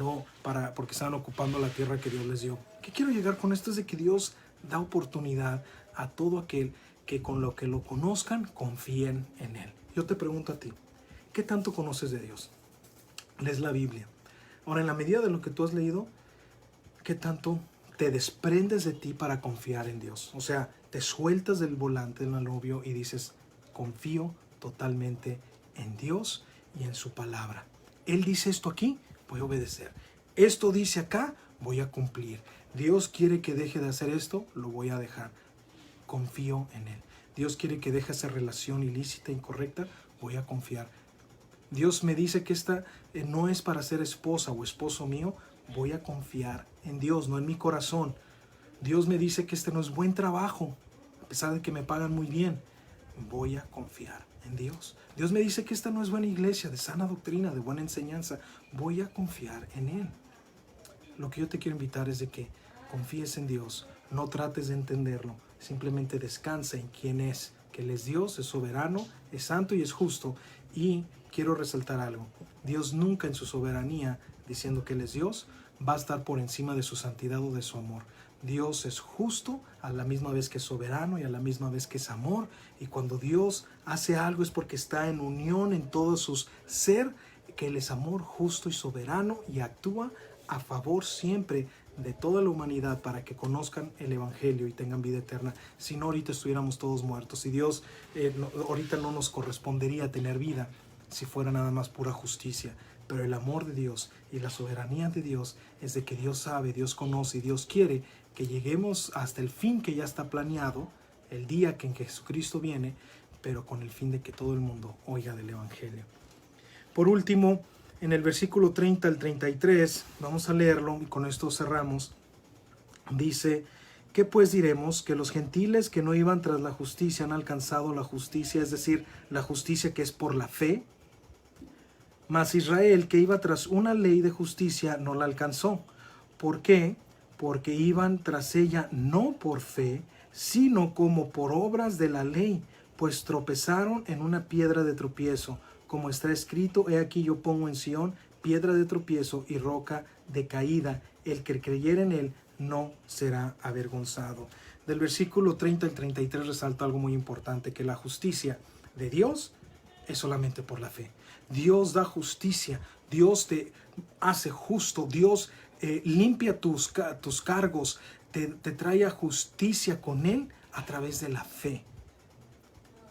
estaban ocupando la tierra que Dios les dio. ¿Qué quiero llegar con esto? Es de que Dios da oportunidad a todo aquel que con lo que lo conozcan, confíen en Él. Yo te pregunto a ti, ¿qué tanto conoces de Dios? Lees la Biblia. Ahora, en la medida de lo que tú has leído, ¿qué tanto te desprendes de ti para confiar en Dios? O sea, te sueltas del volante del alobio y dices, confío totalmente en Dios y en su palabra. Él dice esto aquí, voy a obedecer. Esto dice acá, voy a cumplir. Dios quiere que deje de hacer esto, lo voy a dejar. Confío en Él. Dios quiere que deje esa relación ilícita, incorrecta, voy a confiar. Dios me dice que esta no es para ser esposa o esposo mío, voy a confiar en Dios, no en mi corazón. Dios me dice que este no es buen trabajo, a pesar de que me pagan muy bien, voy a confiar en Dios. Dios me dice que esta no es buena iglesia, de sana doctrina, de buena enseñanza, voy a confiar en Él. Lo que yo te quiero invitar es de que confíes en Dios, no trates de entenderlo, simplemente descansa en quién es, que Él es Dios, es soberano, es santo y es justo. Y quiero resaltar algo, Dios nunca en su soberanía, diciendo que Él es Dios, va a estar por encima de su santidad o de su amor. Dios es justo a la misma vez que es soberano y a la misma vez que es amor. Y cuando Dios hace algo es porque está en unión en todo su ser, que Él es amor justo y soberano y actúa a favor siempre de toda la humanidad para que conozcan el Evangelio y tengan vida eterna. Si no, ahorita estuviéramos todos muertos. Y Dios ahorita no nos correspondería tener vida si fuera nada más pura justicia. Pero el amor de Dios y la soberanía de Dios es de que Dios sabe, Dios conoce y Dios quiere que lleguemos hasta el fin que ya está planeado, el día que en Jesucristo viene, pero con el fin de que todo el mundo oiga del Evangelio. Por último, en el versículo 30 al 33, vamos a leerlo y con esto cerramos. Dice, ¿qué pues diremos? Que los gentiles que no iban tras la justicia han alcanzado la justicia, es decir, la justicia que es por la fe. Mas Israel, que iba tras una ley de justicia, no la alcanzó. ¿Por qué? Porque iban tras ella no por fe, sino como por obras de la ley, pues tropezaron en una piedra de tropiezo, como está escrito, he aquí yo pongo en Sión piedra de tropiezo y roca de caída, el que creyere en él no será avergonzado. Del versículo 30 al 33 resalta algo muy importante, que la justicia de Dios es solamente por la fe. Dios da justicia, Dios te hace justo, Dios limpia tus cargos, te trae a justicia con Él a través de la fe.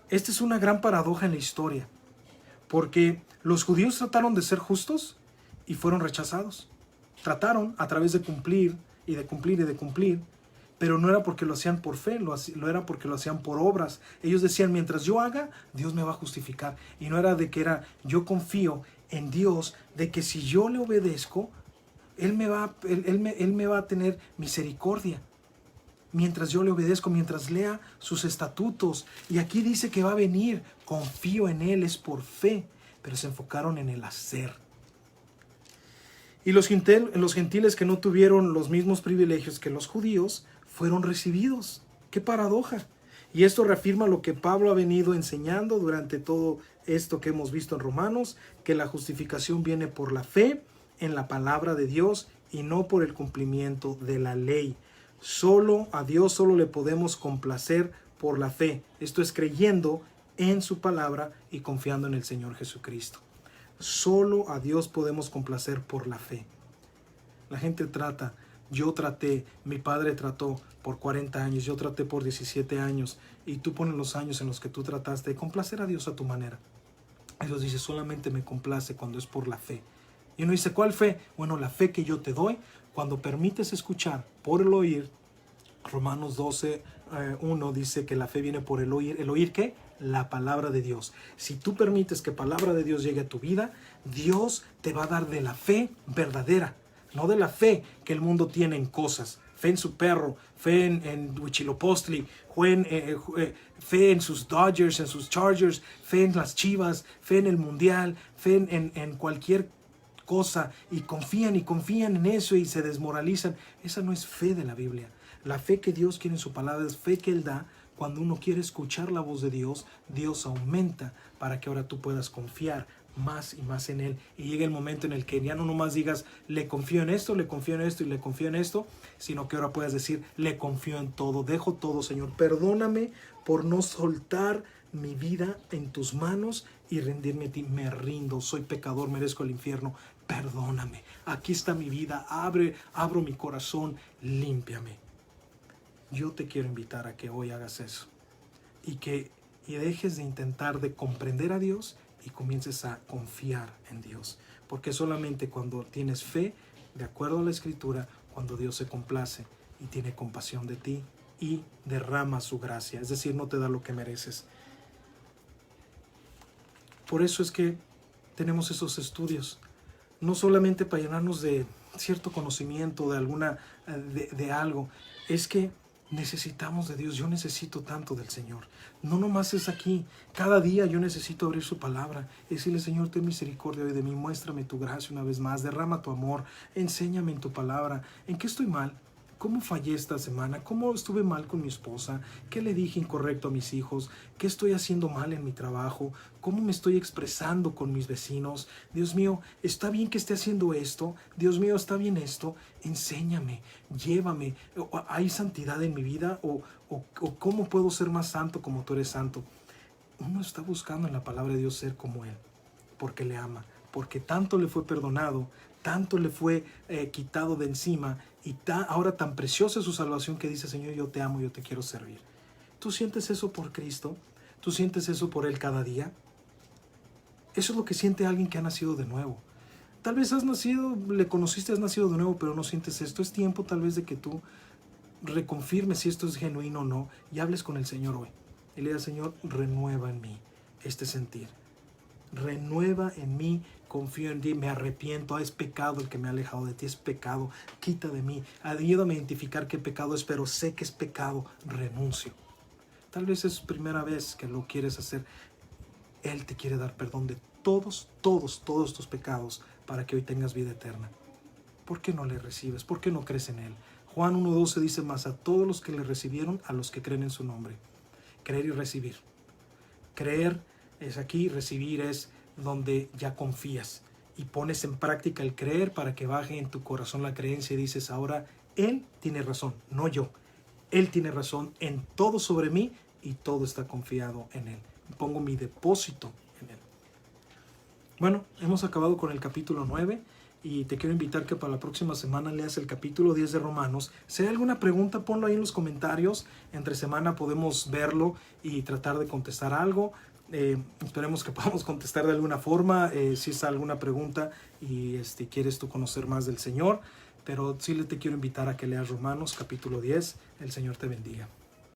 Esta es una gran paradoja en la historia, porque los judíos trataron de ser justos y fueron rechazados. Trataron a través de cumplir y de cumplir y de cumplir, pero no era porque lo hacían por fe, lo era porque lo hacían por obras. Ellos decían, mientras yo haga, Dios me va a justificar. Y no era de que era, yo confío en Dios, de que si yo le obedezco, Él me va a tener misericordia. Mientras yo le obedezco, mientras lea sus estatutos. Y aquí dice que va a venir, confío en Él, es por fe, pero se enfocaron en el hacer. Y los gentiles que no tuvieron los mismos privilegios que los judíos, fueron recibidos. ¡Qué paradoja! Y esto reafirma lo que Pablo ha venido enseñando durante todo esto que hemos visto en Romanos, que la justificación viene por la fe en la palabra de Dios y no por el cumplimiento de la ley. A Dios solo le podemos complacer por la fe. Esto es creyendo en su palabra y confiando en el Señor Jesucristo. Solo a Dios podemos complacer por la fe. La gente trata, yo traté, mi padre trató por 40 años, yo traté por 17 años, y tú pones los años en los que tú trataste de complacer a Dios a tu manera. Dios dice, solamente me complace cuando es por la fe. Y uno dice, ¿cuál fe? Bueno, la fe que yo te doy cuando permites escuchar por el oír. Romanos 12:1 dice que la fe viene por el oír. ¿El oír qué? La palabra de Dios. Si tú permites que palabra de Dios llegue a tu vida, Dios te va a dar de la fe verdadera, no de la fe que el mundo tiene en cosas. Fe en su perro, fe en Huitzilopochtli, fe en sus Dodgers, en sus Chargers, fe en las Chivas, fe en el Mundial, fe en cualquier cosa, y confían en eso y se desmoralizan. Esa no es fe de la Biblia. La fe que Dios quiere en su palabra es fe que Él da. Cuando uno quiere escuchar la voz de Dios, Dios aumenta para que ahora tú puedas confiar más y más en Él. Y llegue el momento en el que ya no nomás digas, le confío en esto, le confío en esto y le confío en esto, sino que ahora puedas decir, le confío en todo, dejo todo, Señor. Perdóname por no soltar mi vida en tus manos y rendirme a ti. Me rindo, soy pecador, merezco el infierno. Perdóname, aquí está mi vida, abro mi corazón, límpiame. Yo te quiero invitar a que hoy hagas eso y dejes de intentar de comprender a Dios y comiences a confiar en Dios, porque solamente cuando tienes fe, de acuerdo a la Escritura, cuando Dios se complace y tiene compasión de ti y derrama su gracia, es decir, no te da lo que mereces. Por eso es que tenemos esos estudios, no solamente para llenarnos de cierto conocimiento, de algo, es que necesitamos de Dios. Yo necesito tanto del Señor. No nomás es aquí. Cada día yo necesito abrir su palabra y decirle, Señor, ten misericordia hoy de mí. Muéstrame tu gracia una vez más. Derrama tu amor. Enséñame en tu palabra. ¿En qué estoy mal? ¿Cómo fallé esta semana? ¿Cómo estuve mal con mi esposa? ¿Qué le dije incorrecto a mis hijos? ¿Qué estoy haciendo mal en mi trabajo? ¿Cómo me estoy expresando con mis vecinos? Dios mío, ¿está bien que esté haciendo esto? Dios mío, ¿está bien esto? Enséñame, llévame. ¿Hay santidad en mi vida? ¿O cómo puedo ser más santo como tú eres santo? Uno está buscando en la palabra de Dios ser como Él, porque le ama, porque tanto le fue perdonado, tanto le fue quitado de encima, y ahora tan preciosa es su salvación que dice, Señor, yo te amo, yo te quiero servir. ¿Tú sientes eso por Cristo? ¿Tú sientes eso por Él cada día? Eso es lo que siente alguien que ha nacido de nuevo. Tal vez le conociste, has nacido de nuevo, pero no sientes esto. Es tiempo tal vez de que tú reconfirmes si esto es genuino o no y hables con el Señor hoy. Y le digas, Señor, renueva en mí este sentir. Renueva en mí, confío en ti, me arrepiento. Es pecado el que me ha alejado de ti, es pecado, quita de mí. Ayúdame a identificar qué pecado es, pero sé que es pecado, renuncio. Tal vez es primera vez que lo quieres hacer. Él te quiere dar perdón de todos tus pecados para que hoy tengas vida eterna. ¿Por qué no le recibes? ¿Por qué no crees en Él? Juan 1:12 dice, más a todos los que le recibieron, a los que creen en su nombre. Creer y recibir. Creer es aquí, recibir es donde ya confías y pones en práctica el creer para que baje en tu corazón la creencia y dices, ahora Él tiene razón, no yo. Él tiene razón en todo sobre mí y todo está confiado en Él. Pongo mi depósito en Él. Bueno, hemos acabado con el capítulo 9 y te quiero invitar que para la próxima semana leas el capítulo 10 de Romanos. Si hay alguna pregunta, ponlo ahí en los comentarios. Entre semana podemos verlo y tratar de contestar algo. Esperemos que podamos contestar de alguna forma, si es alguna pregunta y quieres tú conocer más del Señor. pero sí te quiero invitar a que leas Romanos capítulo 10. El Señor te bendiga.